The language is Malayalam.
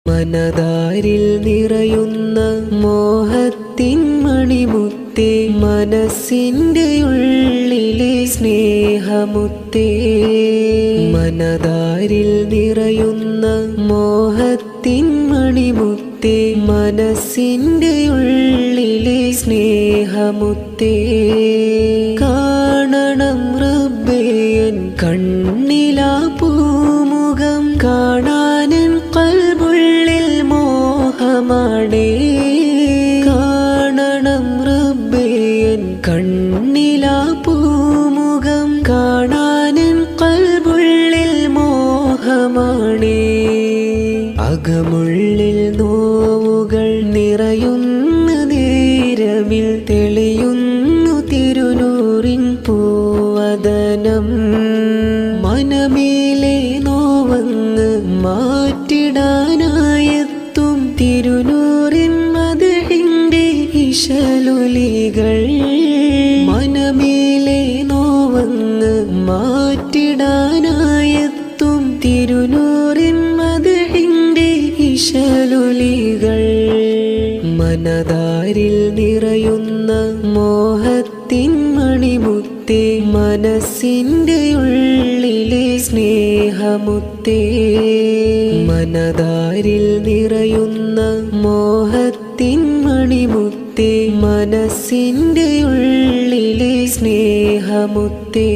മനതാരിൽ നിറയുന്ന മോഹത്തിൻ മണിമുത്തേ, മനസ്സിൻ്റെ ഉള്ളിലെ സ്നേഹമുത്തേ. മനതാരിൽ നിറയുന്ന മോഹത്തിൻ മണിമുത്തേ, മനസ്സിൻ്റെ ഉള്ളിലെ സ്നേഹമുത്തേ. കാണണം റബ്ബേ എൻ കണ്ണിലാ പൂമുഖം, കാണാനെൻ ഖൽബുള്ളിൽ മോഹമാണേ. കാണണം റബ്ബേ എൻ കണ്ണിലാ പൂമുഖം, കാണാനെൻ ഖൽബുള്ളിൽ മോഹമാണേ. അകമുള്ളിൽ നോവുകൾ നിറയുന്ന നേരമിൽ തെളിയുന്നു തിരുനൂറിൻ പൂവദനം. മനമേലെ നോവങ്ങ് മാറ്റിടാനായെത്തും തിരുനൂറിൻ മദ്ഹിന്റെ ഇശലൊലികൾ. മനമേലെ നോവങ്ങ് മാറ്റിടാനായെത്തും തിരുനൂറിൻ മദ്ഹിന്റെ ഇശലൊലികൾ. മനതാരിൽ നിറയുന്ന മോഹത്തിൻ മണിമുത്തേ, മനസ്സിൻ്റെ ഉള്ളിലെ സ്നേഹമുത്തേ. മനതാരിൽ നിറയുന്ന മോഹത്തിൻ മണിമുത്തേ, മനസ്സിൻ്റെ ഉള്ളിലെ സ്നേഹമുത്തേ.